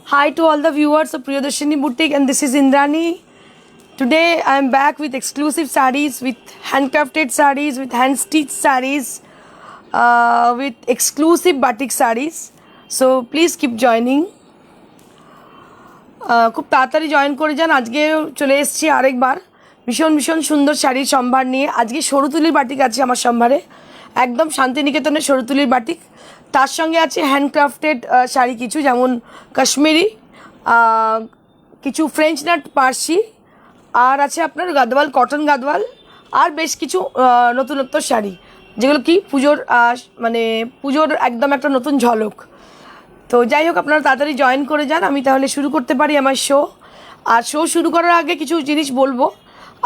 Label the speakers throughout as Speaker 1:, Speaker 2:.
Speaker 1: Hi to all the viewers of Priyadarshini Boutique, and this is Indrani. Today I am back with exclusive sarees, with handcrafted sarees, with hand stitched sarees, with exclusive batik sarees. So please keep joining. খুব তাড়াতাড়ি join করে যান। আজকে চলে এসেছি আরেকবার ভীষণ ভীষণ সুন্দর শাড়ির সম্ভার নিয়ে। আজকে সরুতুলির বাটিক আছে আমার সম্ভারে, একদম শান্তিনিকেতনের সরুতুলির বাটিক। তার সঙ্গে আছে হ্যান্ডক্রাফটেড শাড়ি কিছু, যেমন কাশ্মীরি, কিছু ফ্রেঞ্চ নাট পার্সি, আর আছে আপনার গাদওয়াল, কটন গাদওয়াল, আর বেশ কিছু নতুনত্ব শাড়ি, যেগুলো কি পুজোর মানে পুজোর একদম একটা নতুন ঝলক। তো যাই হোক, আপনারা তাড়াতাড়ি জয়েন করে যান। আমি তাহলে শুরু করতে পারি আমার শো। আর শো শুরু করার আগে কিছু জিনিস বলবো।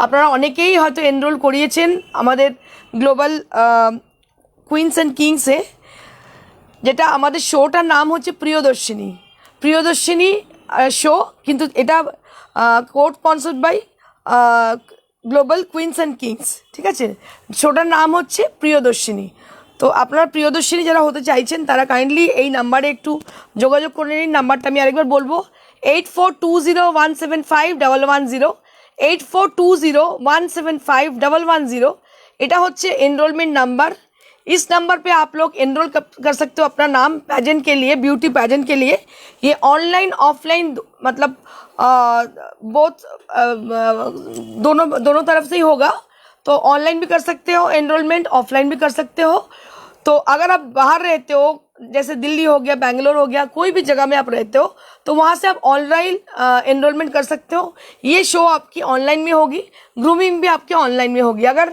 Speaker 1: আপনারা অনেকেই হয়তো এনরোল করিয়েছেন আমাদের গ্লোবাল কুইন্স অ্যান্ড কিংসে, যেটা আমাদের শোটার নাম হচ্ছে প্রিয়দর্শিনী শো, কিন্তু এটা co sponsored by global queens and kings, ঠিক আছে। শোটার নাম হচ্ছে প্রিয়দর্শিনী। তো আপনারা প্রিয়দর্শিনী যারা হতে চাইছেন তারা কাইন্ডলি এই নাম্বারে একটু যোগাযোগ করে নিন। নাম্বারটা আমি আরেকবার বলবো, 8420175110, 8420175110। এটা হচ্ছে एनरोलमेंट नंबर। इस नंबर पे आप लोग एनरोल कर सकते हो अपना नाम पैजेंट के लिए, ब्यूटी पैजेंट के लिए। ये ऑनलाइन ऑफलाइन मतलब बहुत दोनों तरफ से ही होगा। तो ऑनलाइन भी कर सकते हो एनरोलमेंट, ऑफलाइन भी कर सकते हो। तो अगर आप बाहर रहते हो, जैसे दिल्ली हो गया, बेंगलोर हो गया, कोई भी जगह में आप रहते हो, तो वहाँ से आप ऑनलाइन एनरोलमेंट कर सकते हो। ये शो आपकी ऑनलाइन में होगी, ग्रूमिंग भी आपकी ऑनलाइन में होगी। अगर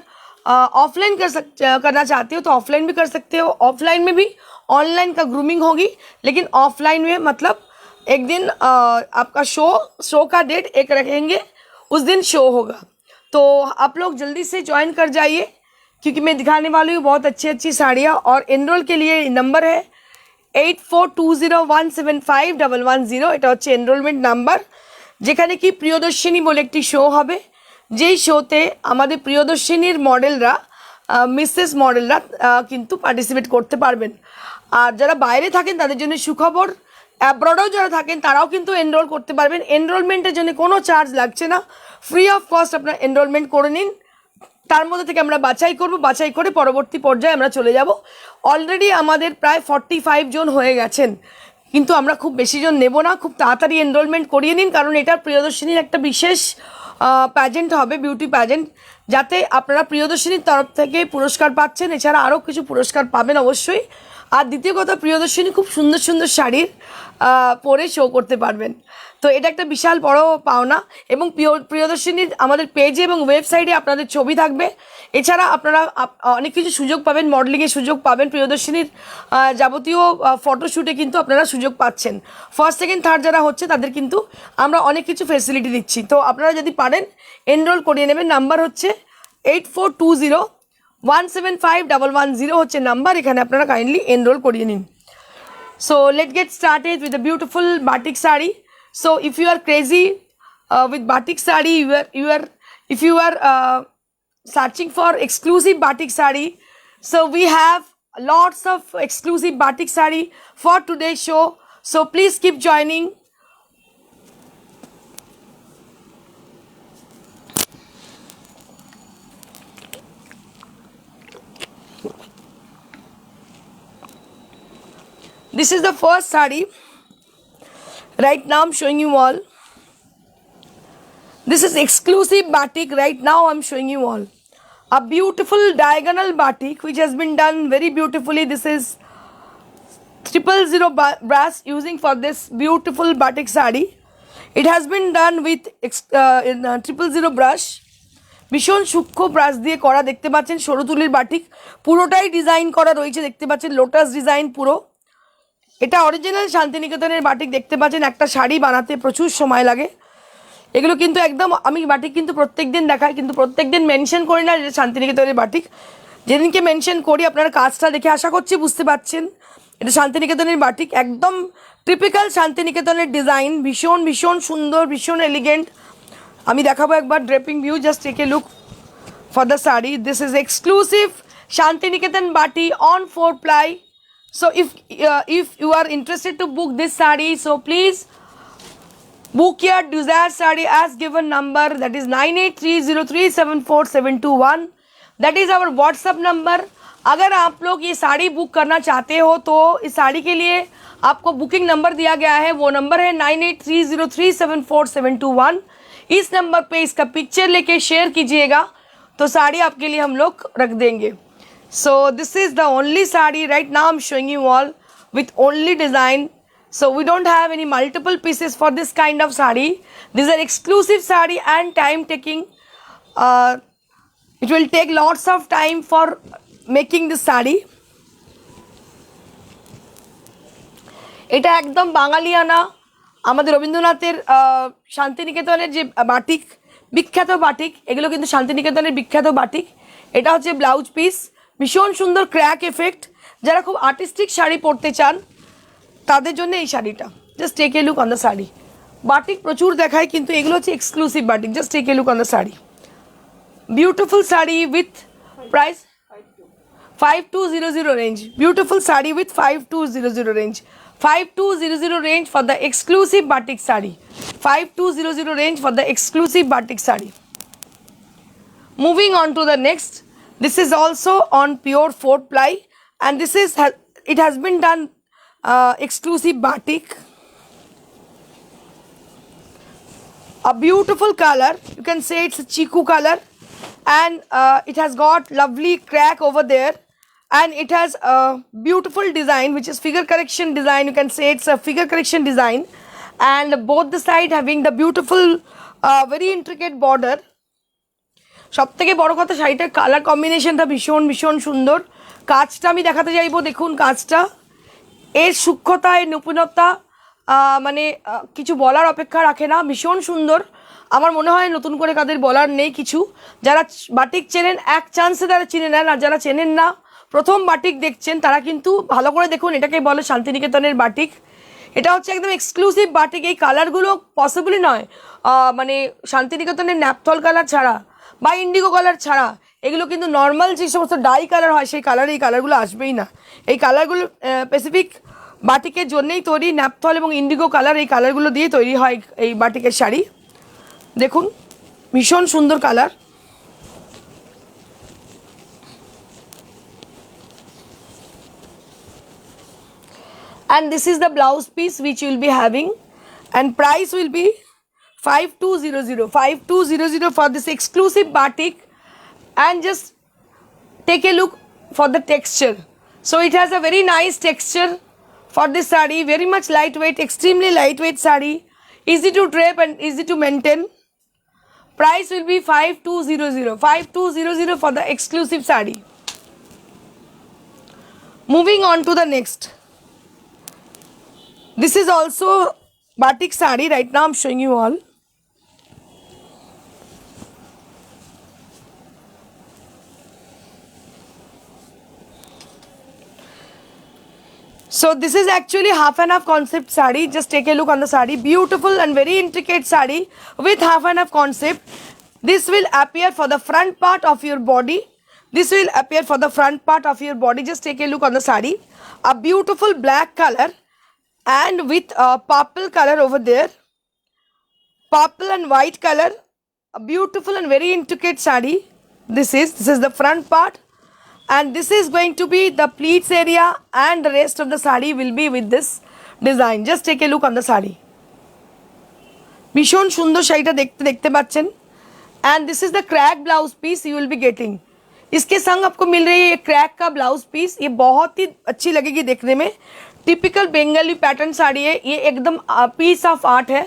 Speaker 1: ऑफलाइन करना चाहते हो तो ऑफलाइन भी कर सकते हो। ऑफलाइन में भी ऑनलाइन का ग्रूमिंग होगी, लेकिन ऑफलाइन में मतलब एक दिन आपका शो का डेट एक रखेंगे, उस दिन शो होगा। तो आप लोग जल्दी से ज्वाइन कर जाइए, क्योंकि मैं दिखाने वाली हूँ बहुत अच्छी अच्छी साड़ियाँ। और एनरोल के लिए नंबर है 8420175110। এটা হচ্ছে এনরোলমেন্ট নাম্বার, যেখানে কি প্রিয়দর্শিনী বলে একটি শো হবে, যেই শোতে আমাদের প্রিয়দর্শিনীর মডেলরা, মিসেস মডেলরা কিন্তু পার্টিসিপেট করতে পারবেন। আর যারা বাইরে থাকেন তাদের জন্য সুখবর, অ্যাব্রডেও যারা থাকেন তারাও কিন্তু এনরোল করতে পারবেন। এনরোলমেন্টের জন্য কোনো চার্জ লাগছে না, ফ্রি অফ কস্ট আপনারা এনরোলমেন্ট করে নিন। তার মধ্যে থেকে আমরা বাছাই করব, বাছাই করে পরবর্তী পর্যায়ে আমরা চলে যাব। অলরেডি আমাদের প্রায় 45 জন হয়ে গেছেন, কিন্তু আমরা খুব বেশি জন নেব না। খুব তাড়াতাড়ি এনরোলমেন্ট করিয়ে নিন, কারণ এটা প্রিয়দর্শিনীর একটা বিশেষ প্যাজেন্ট হবে, বিউটি প্যাজেন্ট, যাতে আপনারা প্রিয়দর্শিনীর তরফ থেকে পুরস্কার পাচ্ছেন, এছাড়া আরও কিছু পুরস্কার পাবেন অবশ্যই। আর দ্বিতীয় কথা, প্রিয়দর্শিনী খুব সুন্দর সুন্দর শাড়ির পরে শো করতে পারবেন। তো এটা একটা বিশাল বড় পাওনা। এবং প্রিয়দর্শিনীর আমাদের পেজে এবং ওয়েবসাইটে আপনাদের ছবি থাকবে। এছাড়া আপনারা অনেক কিছু সুযোগ পাবেন, মডেলিংয়ের সুযোগ পাবেন। প্রিয়দর্শিনীর যাবতীয় ফটোশ্যুটে কিন্তু আপনারা সুযোগ পাচ্ছেন। ফার্স্ট সেকেন্ড থার্ড যারা হচ্ছে তাদের কিন্তু আমরা অনেক কিছু ফেসিলিটি দিচ্ছি। তো আপনারা যদি পারেন এনরোল করিয়ে নেবেন। নাম্বার হচ্ছে 8420175110 হচ্ছে নাম্বার। এখানে আপনারা কাইন্ডলি এনরোল করিয়ে নিন। So let's get started with the beautiful batik sari. So if you are crazy with batik sari, if you are searching for exclusive batik sari, so we have lots of exclusive batik sari for today's show. So please keep joining. This is the first sari. Right now I'm showing you all. This is exclusive batik. Right now I'm showing you all a beautiful diagonal batik which has been done very beautifully. This is 000 brass using for this beautiful batik sari. It has been done with 000 brush. ভীষণ সূক্ষ্ম brush দিয়ে করা, দেখতে পাচ্ছেন সরুতুলির batik পুরোটাই design করা রয়েছে, দেখতে পাচ্ছেন লোটাস ডিজাইন পুরো। এটা অরিজিনাল শান্তিনিকেতনের বাটিক, দেখতে পাচ্ছেন। একটা শাড়ি বানাতে প্রচুর সময় লাগে। এগুলো কিন্তু একদম, আমি বাটিক কিন্তু প্রত্যেক দিন দেখাই, কিন্তু প্রত্যেক দিন মেনশন করি না এটা শান্তিনিকেতনের বাটিক। যেদিনকে মেনশন করি আপনারা কাজটা দেখে আশা করছি বুঝতে পারছেন এটা শান্তিনিকেতনের বাটিক। একদম টিপিক্যাল শান্তিনিকেতনের ডিজাইন, ভীষণ ভীষণ সুন্দর, ভীষণ এলিগেন্ট। আমি দেখাবো একবার draping view, just take a look for the sari. This is exclusive Shantiniketan batik on 4 ply. So if you are interested to book this saree, so please Book your desired saree as given number, that is 9830374721. That is our WhatsApp number. अगर आप लोग ये sari book करना चाहते हो तो इस साड़ी के लिए आपको बुकिंग नंबर दिया गया है, वो नंबर है 9830374721. इस नंबर पे इसका पिक्चर लेके शेयर कीजिएगा तो साड़ी आपके लिए हम लोग रख देंगे. So this is the only saree right now I'm showing you all with only design. So we don't have any multiple pieces for this kind of saree. These are exclusive saree and time taking. It will take lots of time for making this saree. এটা একদম বাঙালিয়ানা আমাদের রবীন্দ্রনাথের শান্তিনিকেতনের যে batik বিখ্যাত batik, এগুলো কিন্তু শান্তিনিকেতনের বিখ্যাত বাটিক. এটা হচ্ছে ব্লাউজ পিস, ভীষণ সুন্দর ক্র্যাক এফেক্ট. যারা খুব আর্টিস্টিক শাড়ি পরতে চান তাদের জন্য এই শাড়িটা. Just take a look on the sari. Batik প্রচুর দেখায় কিন্তু এগুলো হচ্ছে exclusive batik. Just take a look on the sari. Beautiful sari with price 5200 range. Beautiful saree with 5200 range. 5200 range for the exclusive batik saree. 5200 range for the exclusive batik saree. Moving on to the next. This is also on pure 4 ply and this is it has been done exclusive batik. A beautiful color. You can say it's a chiku color and it has got lovely crack over there. And it has a beautiful design which is figure correction design. You can say it's a figure correction design and both the side having the beautiful very intricate border. সবথেকে বড় কথা শাড়িটার colour কম্বিনেশনটা ভীষণ ভীষণ সুন্দর. কাজটা আমি দেখাতে যাইবো, দেখুন কাজটা, এর সূক্ষ্মতা, এর নিপুণতা মানে কিছু বলার অপেক্ষা রাখে না. ভীষণ সুন্দর. আমার মনে হয় নতুন করে কাদের বলার নেই কিছু. যারা বাটিক চেনেন এক চান্সে তারা চিনে নেন, আর যারা চেনেন না প্রথম বাটিক দেখছেন তারা কিন্তু ভালো করে দেখুন. এটাকে বলে শান্তিনিকেতনের বাটিক. এটা হচ্ছে একদম এক্সক্লুসিভ বাটিক. এই কালারগুলো পসিবলই নয় মানে শান্তিনিকেতনের ন্যাপথল কালার ছাড়া বা ইন্ডিগো কালার ছাড়া এগুলো কিন্তু নর্মাল যে সমস্ত ডাই কালার হয় সেই কালার, এই কালারগুলো আসবেই না. এই কালারগুলো স্পেসিফিক বাটিকের জন্যই তৈরি. ন্যাপথল এবং ইন্ডিগো কালার, এই কালারগুলো দিয়ে তৈরি হয় এই বাটিকের শাড়ি. দেখুন ভীষণ সুন্দর colour. And this is the blouse piece which you will be having and price will be 5200 for this exclusive batik. And just take a look for the texture. So it has a very nice texture for this saree, very much lightweight, extremely lightweight saree, easy to drape and easy to maintain. Price will be 5200 for the exclusive saree. Moving on to the next. This is also batik saree. Right now I'm showing you all. So this is actually half and half concept saree. Just take a look on the saree. Beautiful and very intricate saree with half and half concept. This will appear for the front part of your body. This will appear for the front part of your body. Just take a look on the saree. A beautiful black color and with a purple color over there. Purple and white color. A beautiful and very intricate saree. This is the front part. And this is going to be the pleats area and the rest of the saree will be with this design. Just take a look on the saree. भीषण सुंदर शाड़ीটা देखते पाচ্ছেন. And this is the crack blouse piece you will be getting. इसके संग आपको मिल रही है ये क्रैक का ब्लाउज पीस. ये बहुत ही अच्छी लगेगी देखने में. टिपिकल बंगाली पैटर्न साड़ी है. ये एकदम पीस ऑफ आर्ट है,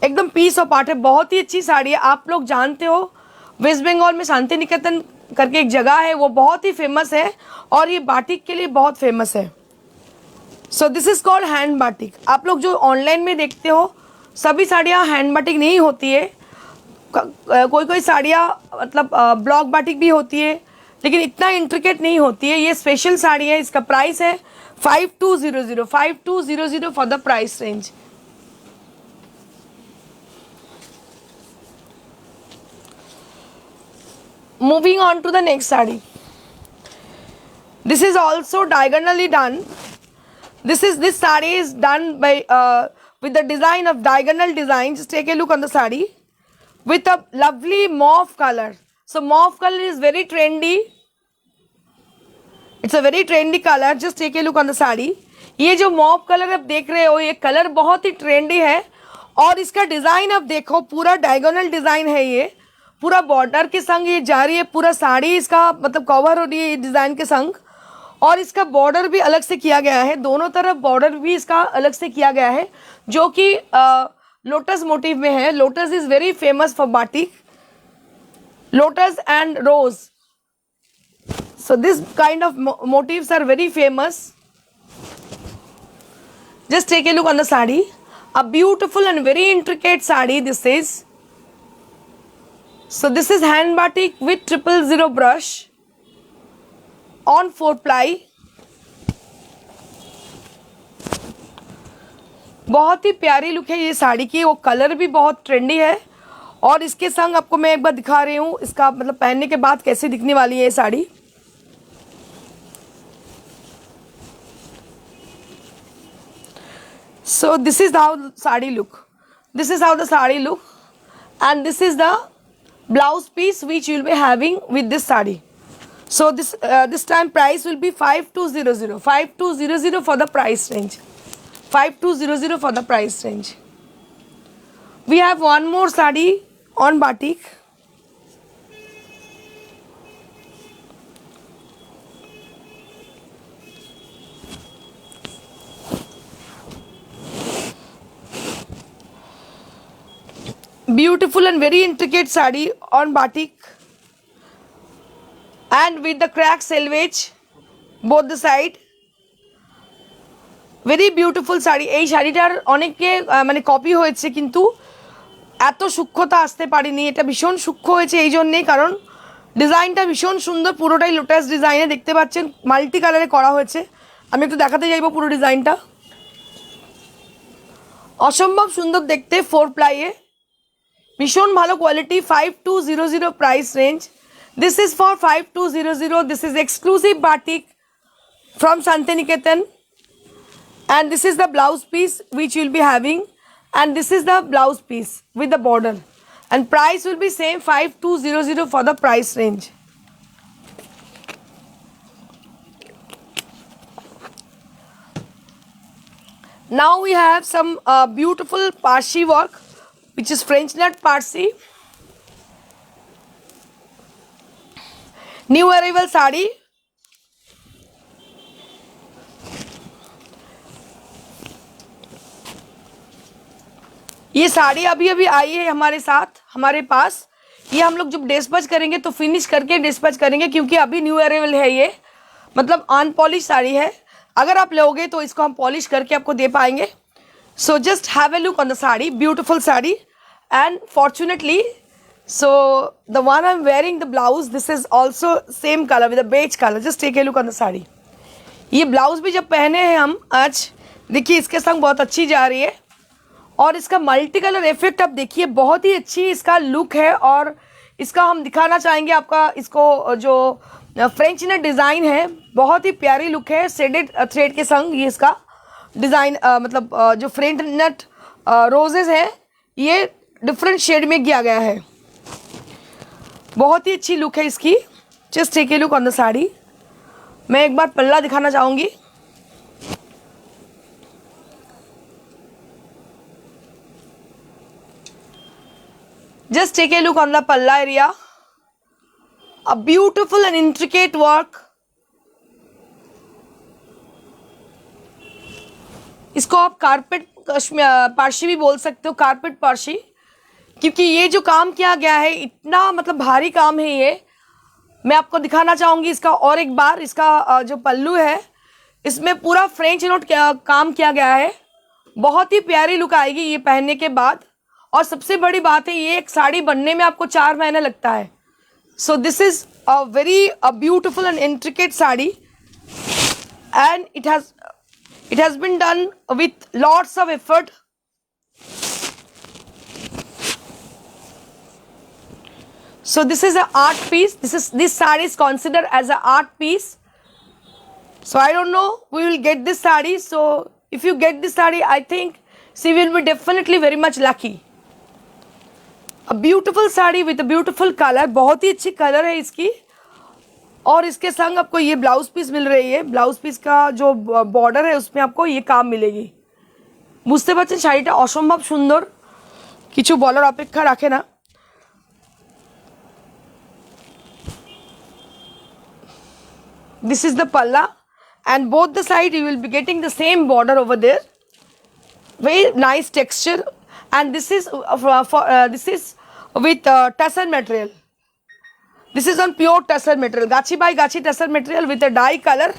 Speaker 1: एकदम पीस ऑफ आर्ट है. बहुत ही अच्छी साड़ी है. आप लोग जानते हो वेस्ट बंगाल में शांतिनिकेतन करके एक जगह है, वो बहुत ही फेमस है और ये बाटिक के लिए बहुत फेमस है. So this is called hand batik. आप लोग जो ऑनलाइन में देखते हो सभी साड़ियाँ हैंड बाटिक नहीं होती है. कोई कोई साड़ियाँ मतलब ब्लॉक बाटिक भी होती है लेकिन इतना इंट्रिकेट नहीं होती है. ये स्पेशल साड़ी है. इसका प्राइस है 5200 for the price range. Moving on to the next saree. This is also diagonally done This saree is done by with the design of diagonal design. Just take a look on the saree with a lovely mauve color. So mauve color is very trendy. It's a very trendy color. Just take a look on the saree. ये जो mauve colour आप देख रहे हो, ये colour बहुत ही trendy है और इसका डिजाइन आप देखो, पूरा डायगोनल डिजाइन है। ये पूरा बॉर्डर के संग ये जा रही है, पूरा साड़ी इसका मतलब कवर हो रही है डिजाइन के संग। और इसका बॉर्डर भी अलग से किया गया है, दोनों तरफ बॉर्डर भी इसका अलग से किया गया है, जो कि लोटस मोटिव में है। Lotus is very famous for batik, lotus and rose. So this kind of motifs are very famous. Just take a look on the sari. A beautiful and very intricate sari this is. So this is hand batik with 000 brush on 4 ply. बहुत ही प्यारी look है ये साड़ी की, वो colour भी बहुत trendy है। और इसके संग आपको मैं एक बार दिखा रही हूँ इसका मतलब पहनने के बाद कैसे दिखने वाली है ये sari. So this is how the sari look. This is how the sari look, and this is the blouse piece which you will be having with this sari. So this time price will be 5200. 5200 for the price range. 5200 for the price range. We have one more sari on batik. Beautiful and very intricate sari on batik and with the cracked selvage both the side. Very beautiful sari. এই শাড়িটার অনেকে মানে copy হয়েছে কিন্তু এত সূক্ষ্মতা আসতে পারেনি। এটা ভীষণ সূক্ষ্ম হয়েছে এই জন্যেই, কারণ ডিজাইনটা ভীষণ সুন্দর, পুরোটাই লোটাস ডিজাইনে দেখতে পাচ্ছেন, মাল্টি কালারে করা হয়েছে। আমি একটু দেখাতে চাইবো পুরো ডিজাইনটা। অসম্ভব সুন্দর দেখতে, 4 প্লাইয়ে, ভীষণ ভালো quality. 5200 price range. This is for 5200। This is exclusive batik from Shantiniketan, and this is the blouse piece which you will be having, and this is the blouse piece with the border, and price will be same 5200 for the price range. Now we have some beautiful Parsi work, which is French net Parsi. New arrival sari. ये साड़ी अभी अभी आई है हमारे साथ, हमारे पास। ये हम लोग जब डिस्पैच करेंगे तो फिनिश करके डिस्पैच करेंगे, क्योंकि अभी न्यू अराइवल है ये, मतलब अनपॉलिश साड़ी है। अगर आप लोगे तो इसको हम पॉलिश करके आपको दे पाएंगे। So just have a look on the sari, beautiful sari. And fortunately so the one I am wearing the blouse, this is also same colour with the beige colour. Just take a look on the sari. ये blouse भी जब पहने हैं हम आज, देखिए इसके संग बहुत अच्छी जा रही है। और इसका मल्टी कलर इफेक्ट आप देखिए, बहुत ही अच्छी इसका लुक है। और इसका हम दिखाना चाहेंगे आपका, इसको जो फ्रेंच नेट डिज़ाइन है, बहुत ही प्यारी लुक है। शेडेड थ्रेड के संग ये इसका डिज़ाइन मतलब जो फ्रेंच नेट रोजेस है, ये डिफरेंट शेड में किया गया है। बहुत ही अच्छी लुक है इसकी। Just take a look on the sari. मैं एक बार पल्ला दिखाना चाहूँगी। Just take a look on the palla area. A beautiful and intricate work. इसको आप कारपेट पारसी भी बोल सकते हो, कारपेट पारसी, क्योंकि ये जो काम किया गया है इतना मतलब भारी काम है ये। मैं आपको दिखाना चाहूँगी इसका और एक बार। इसका जो पल्लू है इसमें पूरा फ्रेंच नोट काम किया गया है। बहुत ही प्यारी लुक आएगी ये पहनने के बाद। और सबसे बड़ी बात है, ये एक साड़ी बनने में आपको 4 महीने लगता है। So this is a very beautiful and intricate sari, and it has been done with lots of effort. So this is a art piece. This sari is considered as a art piece. So I don't know we will get this saree. So if you get this saree, I think she will be definitely very much lucky. A beautiful sari with a beautiful color, बहुत ही अच्छी colour है इसकी. और इसके संग आपको ये blouse piece मिल रही है. ब्लाउज पीस का जो बॉर्डर है उसमें आपको ये काम मिलेगी. বুঝতে পারছেন শাড়িটা অসম্ভব সুন্দর, কিছু বলার অপেক্ষা রাখে না. This is the palla, and both the side you will be getting the same border over there. Very nice texture, and this is this is with tussar material. This is on pure tussar material, gachi by gachi tussar material with a dye color.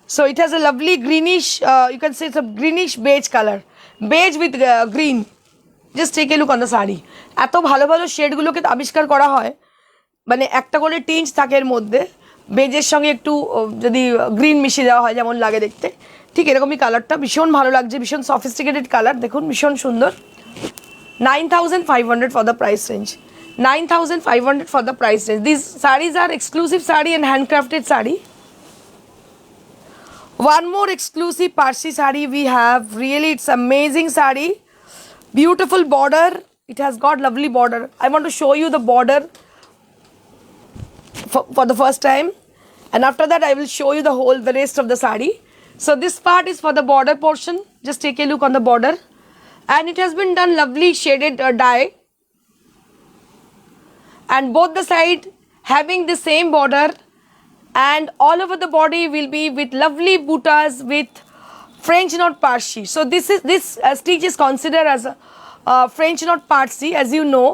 Speaker 1: So it has a lovely greenish, you can say it's a greenish beige color, beige with green. Just take a look on the saree. এত ভালো ভালো শেডগুলোকে আবিষ্কার করা হয়, মানে একটা করে টিঞ্চ থাকে এর মধ্যে, বেজের সঙ্গে একটু যদি গ্রিন মিশিয়ে দেওয়া হয় যেমন লাগে দেখতে, ঠিক এরকমই কালারটা ভীষণ ভালো লাগছে, ভীষণ সফিস্টিকেটেড কালার, দেখুন ভীষণ সুন্দর. 9,500 for the price range. 9,500 for the price range. These sarees are exclusive saree and handcrafted saree. One more exclusive Parsi saree we have. Really, it's amazing saree. Beautiful border. It has got lovely border. I want to show you the border for the first time, and after that I will show you the rest of the saree. So this part is for the border portion. Just take a look on the border, and it has been done lovely shaded dye, and both the side having the same border, and all over the body will be with lovely buttas with French knot Parsi. So this stitch is considered as a French knot Parsi, as you know.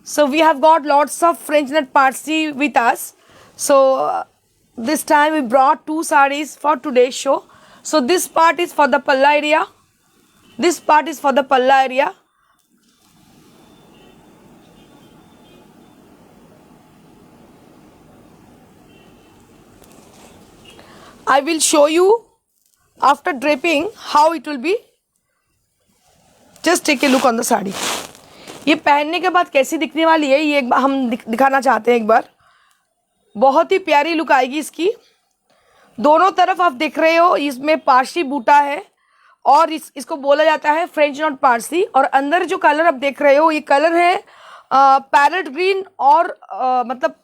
Speaker 1: So we have got lots of French knot Parsi with us. So this time we brought two sarees for today's show. So this part is for the palla area. This part is for the palla area. I will show you after draping how it will be. Just take a look on the saree. ये पहनने के बाद कैसी दिखने वाली है ये एक बार हम दिखाना चाहते हैं. एक बार बहुत ही प्यारी लुक आएगी इसकी. दोनों तरफ आप देख रहे हो इसमें पारसी बूटा है, और इसको बोला जाता है फ्रेंच नॉट पारसी. और अंदर जो कलर आप देख रहे हो ये कलर है पैरेट ग्रीन, और मतलब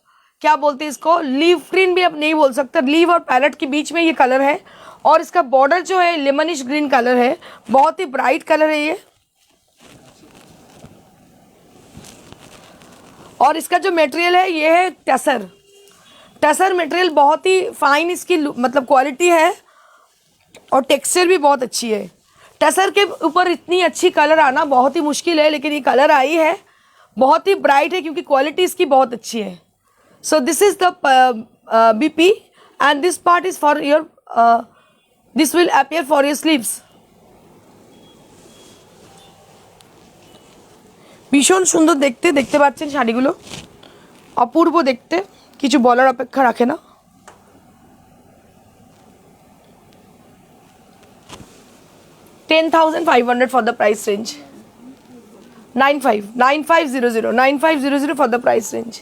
Speaker 1: क्या बोलते हैं इसको, लीव ग्रीन भी आप नहीं बोल सकते, लीव और पैरेट के बीच में ये कलर है. और इसका बॉर्डर जो है लेमनिश ग्रीन कलर है, बहुत ही ब्राइट कलर है ये. और इसका जो मटेरियल है ये है टसर मटेरियल. बहुत ही फाइन इसकी मतलब क्वालिटी है, और टेक्सचर भी बहुत अच्छी है. टसर के ऊपर इतनी अच्छी कलर आना बहुत ही मुश्किल है, लेकिन ये कलर आई है, बहुत ही ब्राइट है क्योंकि क्वालिटी इसकी बहुत अच्छी है. So this is the BP, and this part is for your this will appear for your sleeves. ভীষণ সুন্দর দেখতে পাচ্ছেন শাড়িগুলো, অপূর্ব দেখতে, কিছু বলার অপেক্ষা রাখে না. $10,500 for the price range. 9500 for the price range.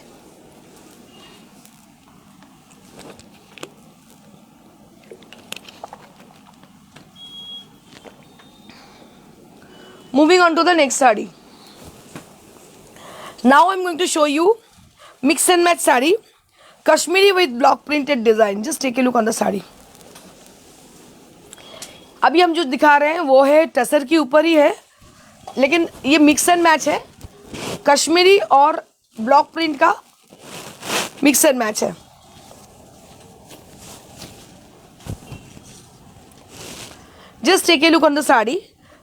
Speaker 1: Moving on to the next saree. Now I am going to show you mix and match saree, Kashmiri with block printed design. Just take a look on the saree. अभी हम जो दिखा रहे हैं वो है टसर के ऊपर ही है, लेकिन ये मिक्स एंड मैच है, कश्मीरी और ब्लॉक प्रिंट का मिक्स एंड मैच है. Just take a look on the saree.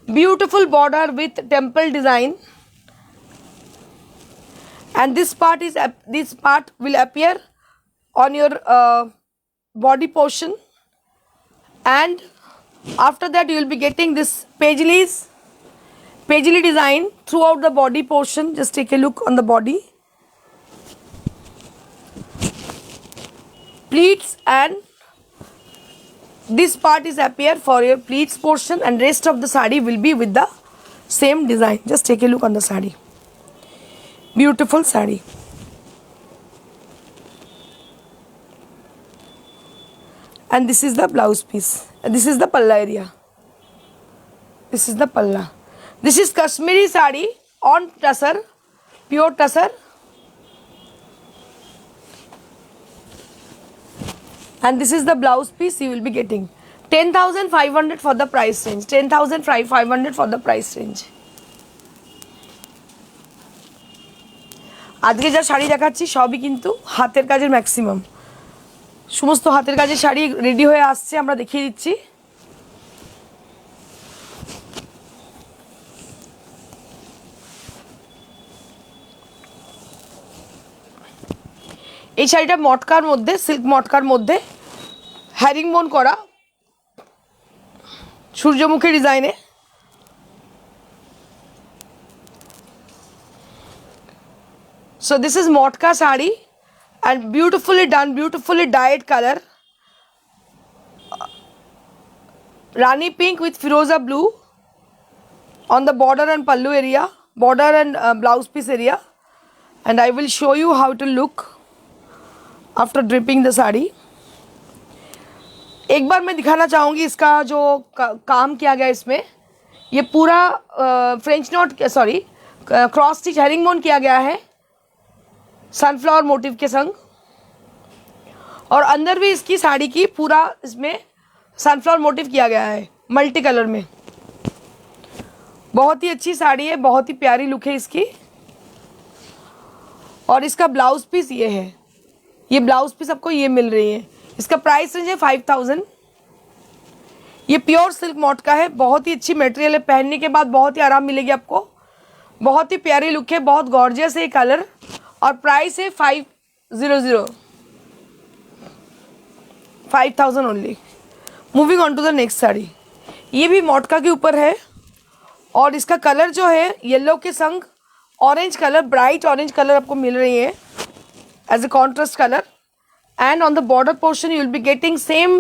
Speaker 1: Beautiful border with temple design, and this part will appear on your body portion, and after that you will be getting this paisley design throughout the body portion. Just take a look on the body, pleats, and this part is appear for your pleats portion, and rest of the saree will be with the same design. Just take a look on the saree. Beautiful saree. and this is the blouse piece, and this is the palla area. This is the palla. This is Kashmiri sari on tussar, pure tussar, and this is the blouse piece you will be getting. 10,500 for the price range. 10,500 for the price range. আজকে যা শাড়ি দেখাচ্ছি সবই কিন্তু হাতের কাজের maximum, সমস্ত হাতের কাজের শাড়ি রেডি হয়ে আসছে, আমরা দেখিয়ে দিচ্ছি। এই শাড়িটা মটকার মধ্যে, সিল্ক মটকার মধ্যে হ্যারিংবোন করা সূর্যমুখী ডিজাইনে। So this is motka sari and beautifully done, beautifully dyed color, rani pink with firoza blue on the border and pallu area, border and blouse piece area, and I will show you how to look after dripping the sari. एक बार मैं दिखाना चाहूँगी इसका जो काम किया गया इसमें, ये पूरा French not sorry cross stitch herringbone किया गया है सनफ्लावर मोटिव के संग, और अंदर भी इसकी साड़ी की पूरा इसमें सनफ्लावर मोटिव किया गया है मल्टी कलर में। बहुत ही अच्छी साड़ी है, बहुत ही प्यारी लुक है इसकी। और इसका ब्लाउज पीस ये है, ये ब्लाउज पीस आपको ये मिल रही है। इसका प्राइस रेंज है 5,000। ये प्योर सिल्क मॉटका है, बहुत ही अच्छी मटेरियल है, पहनने के बाद बहुत ही आराम मिलेगी आपको। बहुत ही प्यारी लुक है, बहुत गॉर्जियस है कलर, और प्राइस है 5,000 only. Moving on to the next sari, ये भी मॉटका के ऊपर है, और इसका कलर जो है येलो के संग orange colour, bright orange colour आपको मिल रही है as a contrast colour. And on the border portion you will be getting same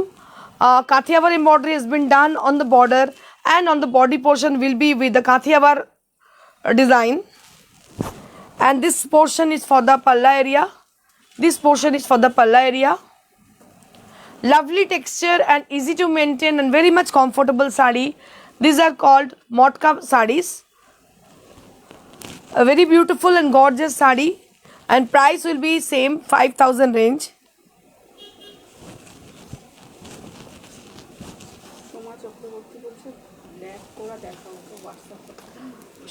Speaker 1: Kathiawar embroidery has been done on the border, and on the body portion will be with the Kathiawar design, and this portion is for the palla area, this portion is for the palla area. Lovely texture and easy to maintain and very much comfortable sari. These are called motka sarees, a very beautiful and gorgeous sari, and price will be same 5,000 range.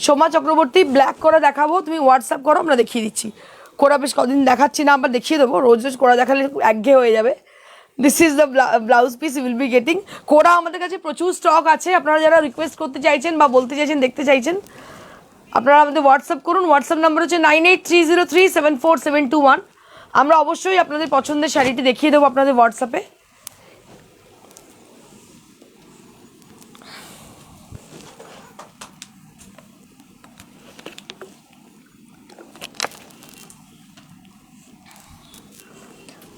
Speaker 1: Soma Chakraborty black করা দেখাবো, তুমি WhatsApp করো, আমরা দেখিয়ে দিচ্ছি। কোরা বেশ কদিন দেখাচ্ছি না, আবার দেখিয়ে দেবো, রোজ রোজ কোরা দেখালে একঘেয়ে হয়ে যাবে। This is the blouse piece you will be getting. Kora আমাদের কাছে প্রচুর স্টক আছে, আপনারা যারা রিকোয়েস্ট করতে চাইছেন বা বলতে চাইছেন, দেখতে চাইছেন, আপনারা আমাদের হোয়াটসঅ্যাপ করুন। হোয়াটসঅ্যাপ নাম্বার হচ্ছে 9830374721। আমরা অবশ্যই আপনাদের পছন্দের শাড়িটি দেখিয়ে দেবো আপনাদের হোয়াটসঅ্যাপে।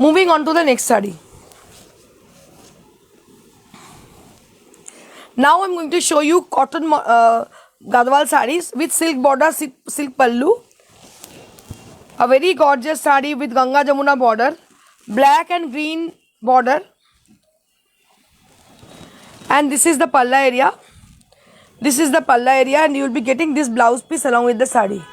Speaker 1: Moving on to the next saree. Now I'm going to show you cotton Gadwal sarees with silk border, silk pallu. A very gorgeous saree with Ganga Jamuna border, black and green border, and this is the palla area. This is the palla area, and you will be getting this blouse piece along with the saree.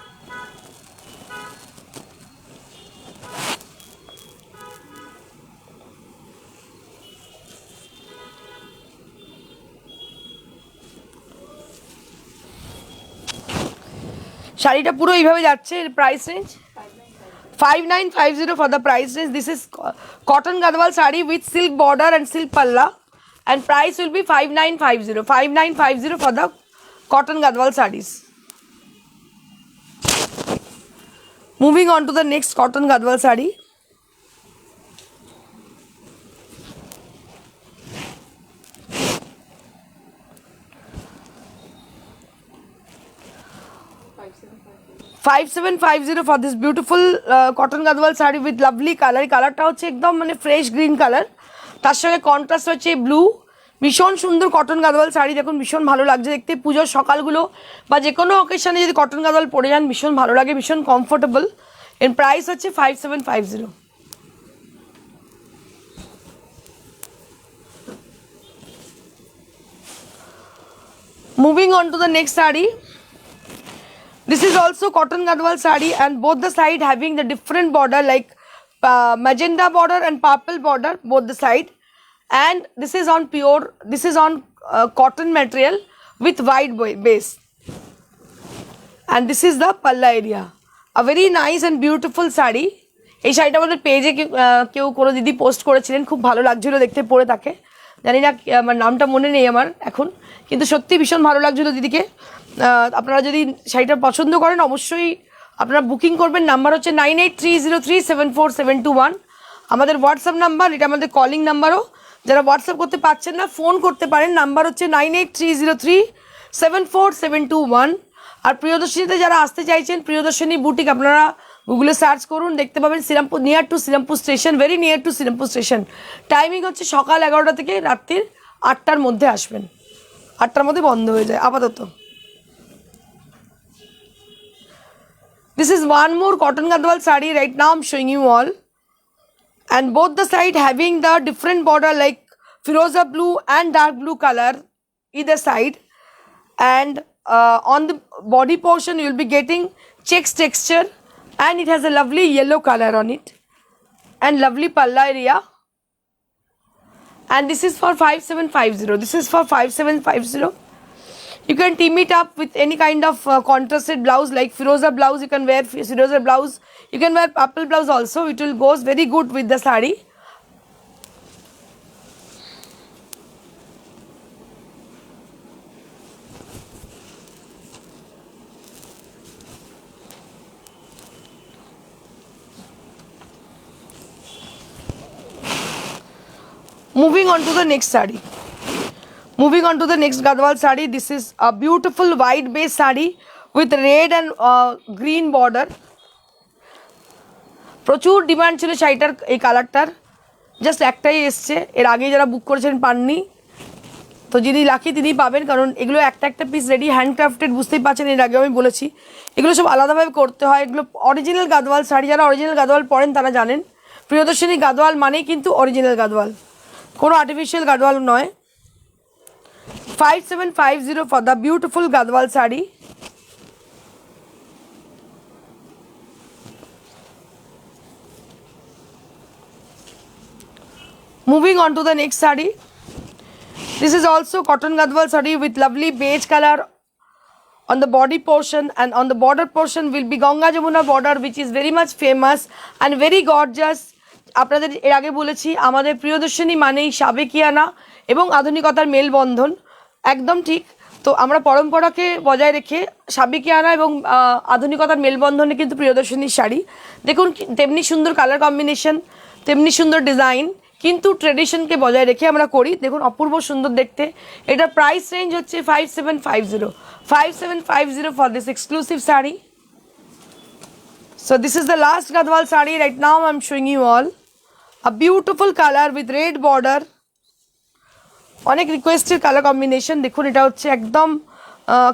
Speaker 1: শাড়িটা পুরো এইভাবে যাচ্ছে। Price range 5950 for the price range. This is cotton Gadwal sari with silk border and silk palla, and price will be 5950 for the cotton Gadwal saris. Moving on to the next cotton Gadwal sari. $5750 for this beautiful cotton gadwal sari with lovely color। কালারটা হচ্ছে একদম মানে fresh green colour, তার সঙ্গে contrast হচ্ছে blue. ভীষণ সুন্দর cotton Gadwal sari, দেখুন ভীষণ ভালো লাগছে দেখতে। পুজোর সকালগুলো বা যে কোনো অকেশনে যদি কটন গাদওয়াল পরে যান ভীষণ ভালো লাগে, ভীষণ কমফোর্টেবল। এর প্রাইস হচ্ছে 5750। Moving on to the next sari. This is also cotton Gadwal sari, and both the side having the different border like magenta border and purple border both the side, and this is on pure, this is on cotton material with wide base, and this is the palla area. A very nice and beautiful sari. এই শাড়িটা আমাদের পেজে কেউ কোনো দিদি post করেছিলেন, খুব ভালো লাগছিল দেখতে, পরে তাকে জানি না আমার নামটা মনে নেই আমার এখন, কিন্তু সত্যি ভীষণ ভালো লাগছিল দিদিকে। আপনারা যদি শাড়িটা পছন্দ করেন অবশ্যই আপনারা বুকিং করবেন। নাম্বার হচ্ছে 9830374721, আমাদের হোয়াটসঅ্যাপ নাম্বার, এটা আমাদের কলিং নাম্বারও। যারা হোয়াটসঅ্যাপ করতে পারছেন না ফোন করতে পারেন, নাম্বার হচ্ছে 9830374721। আর প্রিয়দর্শিনীতে যারা আসতে চাইছেন, প্রিয়দর্শিনী বুটিক আপনারা গুগলে সার্চ করুন, দেখতে পাবেন Shrirampur, near to Shrirampur station, very near to Shrirampur station. Timing হচ্ছে সকাল 11টা থেকে রাত্রির 8টার মধ্যে আসবেন, 8টার মধ্যে বন্ধ হয়ে যায় আপাতত। This is one more cotton Gadwal sari. Right now I'm showing you all, and both the side having the different border like Firoza blue and dark blue color either side, and on the body portion you will be getting checks texture, and it has a lovely yellow color on it and lovely palla area, and this is for 5750. This is for 5750. You can team it up with any kind of contrasted blouse like Firoza blouse. You can wear Firoza blouse. You can wear purple blouse also. It will goes very good with the sari. Moving on to the next sari. Moving on to the next Gadwal sari. This is a beautiful white base sari with red and green border. প্রচুর demand ছিল শাড়িটার, এই কালারটার just একটাই এসছে, এর আগে যারা বুক করেছেন পাননি, তো যিনি লাকি তিনি পাবেন, কারণ এগুলো একটা একটা পিস রেডি হ্যান্ডক্রাফটেড, বুঝতেই পারছেন এর আগে আমি বলেছি এগুলো সব আলাদাভাবে করতে হয়। এগুলো অরিজিনাল গাদওয়াল শাড়ি, যারা অরিজিনাল গাদওয়াল পরেন তারা জানেন। প্রিয়দর্শিনী গাদওয়াল মানেই কিন্তু অরিজিনাল গাদওয়াল, কোনো আর্টিফিশিয়াল গাদওয়াল নয়। 5750 for the beautiful Gadwal sari. Moving on to the next sari. This is also cotton Gadwal sari with lovely beige color on the body portion, and on the border portion will be Ganga Jamuna border, which is very much famous and very gorgeous. আপনাদের এর আগে বলেছি আমাদের প্রিয়দর্শিনী মানেই সাবেকিয়ানা এবং আধুনিকতার মেলবন্ধন, একদম ঠিক। তো আমরা পরম্পরাকে বজায় রেখে সাবেকিয়ানা এবং আধুনিকতার মেলবন্ধনে কিন্তু প্রিয়দর্শিনীর শাড়ি দেখুন, তেমনি সুন্দর কালার কম্বিনেশন, তেমনি সুন্দর ডিজাইন, কিন্তু ট্রেডিশনকে বজায় রেখে আমরা করি। দেখুন অপূর্ব সুন্দর দেখতে। এটা প্রাইস রেঞ্জ হচ্ছে 5750 for this exclusive sari. So this is the last Gadwal sari. Right now I'm showing you all a beautiful color with red border. অনেক রিকোয়েস্টেড কালার কম্বিনেশন। দেখুন এটা হচ্ছে একদম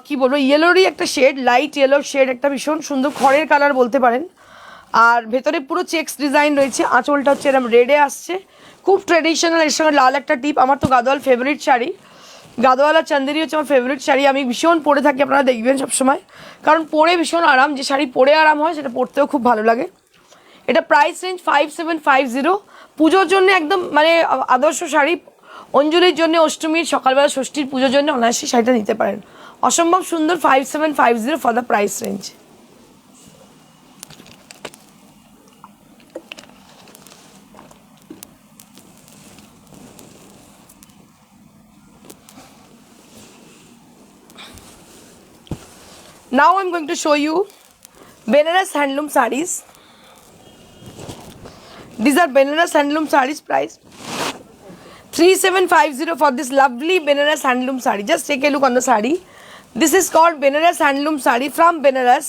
Speaker 1: কি বলবো, ইয়েলোরই একটা শেড, লাইট ইয়েলো শেড, একটা ভীষণ সুন্দর খড়ের কালার বলতে পারেন। আর ভেতরে পুরো চেক্স ডিজাইন রয়েছে, আঁচলটা হচ্ছে এরকম রেডে আসছে, খুব ট্রেডিশনাল। এর সঙ্গে লাল একটা টিপ। আমার তো গাদওয়াল ফেভারিট শাড়ি, গাদওয়াল আর চান্দেরি হচ্ছে আমার ফেভারিট শাড়ি, আমি ভীষণ পরে থাকি, আপনারা দেখবেন সবসময়, কারণ পরে ভীষণ আরাম। যে শাড়ি পরে আরাম হয় সেটা পরতেও খুব ভালো লাগে। এটা প্রাইস রেঞ্জ 5750। পুজোর জন্য একদম মানে আদর্শ শাড়ি, অঞ্জলির জন্য, অষ্টমীর, সকালবেলা ষষ্ঠীর পুজোর জন্য অনায়াসে শাড়িটা নিতে পারেন। অসম্ভব সুন্দর 5750 for the price range. Now I'm going to show you Benaras handloom sarees. These are Benaras handloom sarees, price 3750 for this lovely Benaras handloom saree. Just take a look on the saree. This is called Benaras handloom saree from Benaras,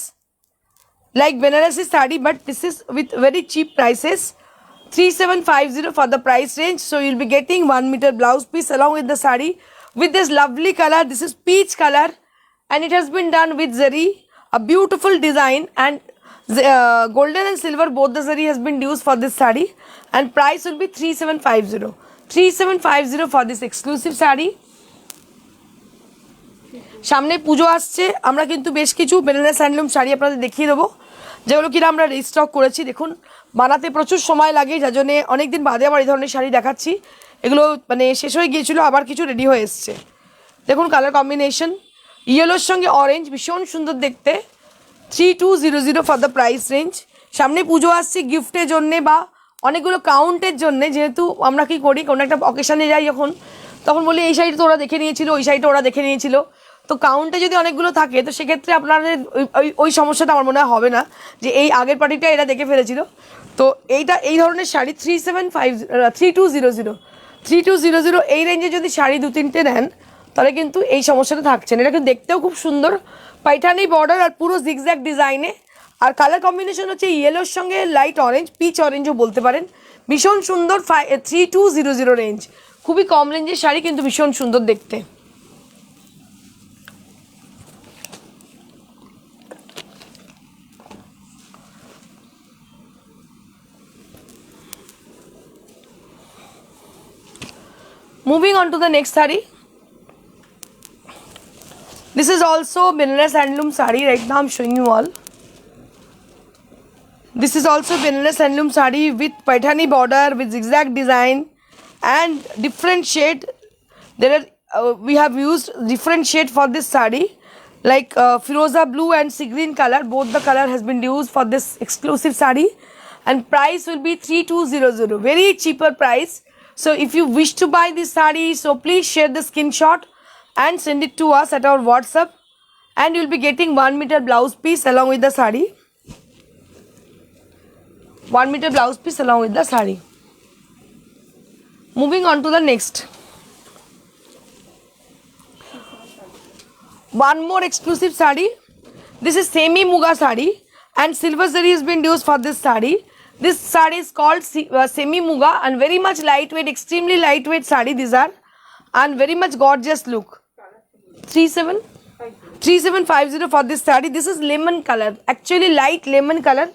Speaker 1: like Benarasi saree, but this is with very cheap prices. 3750 for the price range. So you'll be getting 1 meter blouse piece along with the saree with this lovely color. This is peach color, and it has been done with zari, a beautiful design, and golden and silver both the zari has been used for this saree, and price will be 3750 for this exclusive saree. সামনে পুজো আসছে, আমরা কিন্তু বেশ কিছু Benaras handloom sari আপনাদের দেখিয়ে দেবো, যেগুলো কিনা আমরা রিস্টক করেছি। দেখুন বানাতে প্রচুর সময় লাগে, যার জন্য অনেকদিন বাদে আবার এই ধরনের শাড়ি দেখাচ্ছি। এগুলো মানে শেষ হয়ে গিয়েছিলো, আবার কিছু রেডি হয়ে এসছে। দেখুন কালার কম্বিনেশন, ইয়েলোর সঙ্গে অরেঞ্জ, ভীষণ সুন্দর দেখতে। 3200 ফর দ্য প্রাইস রেঞ্জ। সামনে পুজো আসছে, গিফটের জন্যে বা অনেকগুলো কাউন্টের জন্যে, যেহেতু আমরা কি করি কোনো একটা অকেশানে যাই যখন, তখন বলি এই শাড়িটা তো ওরা দেখে নিয়েছিল, ওই শাড়িটা ওরা দেখে নিয়েছিল। তো কাউন্টে যদি অনেকগুলো থাকে তো সেক্ষেত্রে আপনাদের ওই সমস্যাটা আমার মনে হয় হবে না, যে এই আগের পার্টিটা এরা দেখে ফেলেছিল। তো এইটা এই ধরনের শাড়ি 3200 এই রেঞ্জে যদি শাড়ি 2-3টে নেন তাহলে কিন্তু এই সমস্যাটা থাকছে না। এটা কিন্তু দেখতেও খুব সুন্দর, পাইঠানি বর্ডার আর পুরো জিগজ্যাগ ডিজাইনে। আর কালার কম্বিনেশন হচ্ছে ইয়েলোর সঙ্গে লাইট অরেঞ্জ, পিচ অরেঞ্জও বলতে পারেন। ভীষণ সুন্দর 3200 রেঞ্জ, খুবই কম রেঞ্জের শাড়ি কিন্তু ভীষণ সুন্দর দেখতে। Moving on to the next saree. This is also Benares handloom saree. Right now I'm showing you all. This is also Benares handloom saree with paithani border, with zigzag design and different shade. There are we have used different shade for this saree, like Firoza blue and sea green color. Both the color has been used for this exclusive saree, and price will be 3200. Very cheaper price. So if you wish to buy this saree, so please share the screenshot and send it to us at our WhatsApp, and you will be getting 1 meter blouse piece along with the saree. 1 meter blouse piece along with the saree. Moving on to the next. One more exclusive saree. This is semi muga saree, and silver zari has been used for this saree. This saree is called semi muga and very much lightweight, extremely lightweight saree these are, and very much gorgeous look. 3750 for this saree. This is lemon color, actually light lemon color,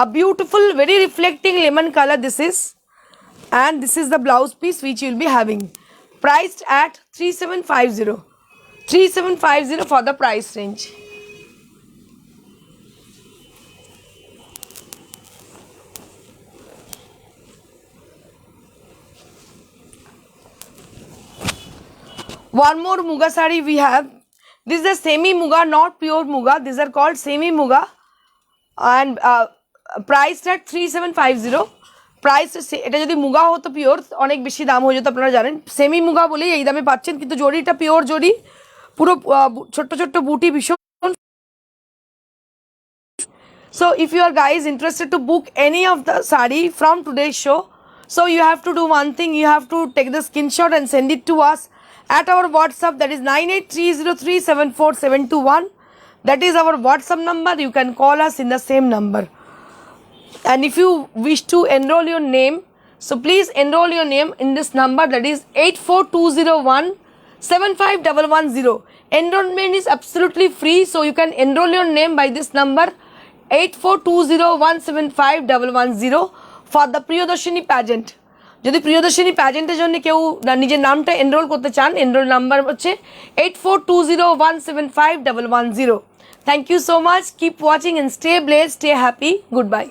Speaker 1: a beautiful very reflecting lemon color this is, and this is the blouse piece which you will be having, priced at 3750 for the price range. One more muga saree we have. This is a semi muga, not pure muga. These are called semi muga, and priced at 3750. Price এটা যদি মুগা হতো pure অনেক বেশি দাম হয়ে যেত, আপনারা জানেন। সেমি মুগা বলেই এই দামে পাচ্ছেন, কিন্তু জরিটা পিওর জরি, পুরো ছোট্ট ছোট্ট বুটি, ভীষণ। So if you are guys interested to book any of the saree from today's show, so you have to do one thing, you have to take the screenshot and send it to us at our WhatsApp, that is 9830374721. That is our WhatsApp number. You can call us in the same number. And if you wish to enroll your name, so please enroll your name in this number, that is 84201-75110. Enrollment is absolutely free, so you can enroll your name by this number 84201-75110 for the Priyadarshini pageant. যদি প্রিয়দর্শিনী প্যাজেন্টের জন্য কেউ নিজের নামটা enrol করতে চান, enrol number হচ্ছে 84201-75110. Thank you so much. Keep watching and stay blessed, stay happy. Goodbye.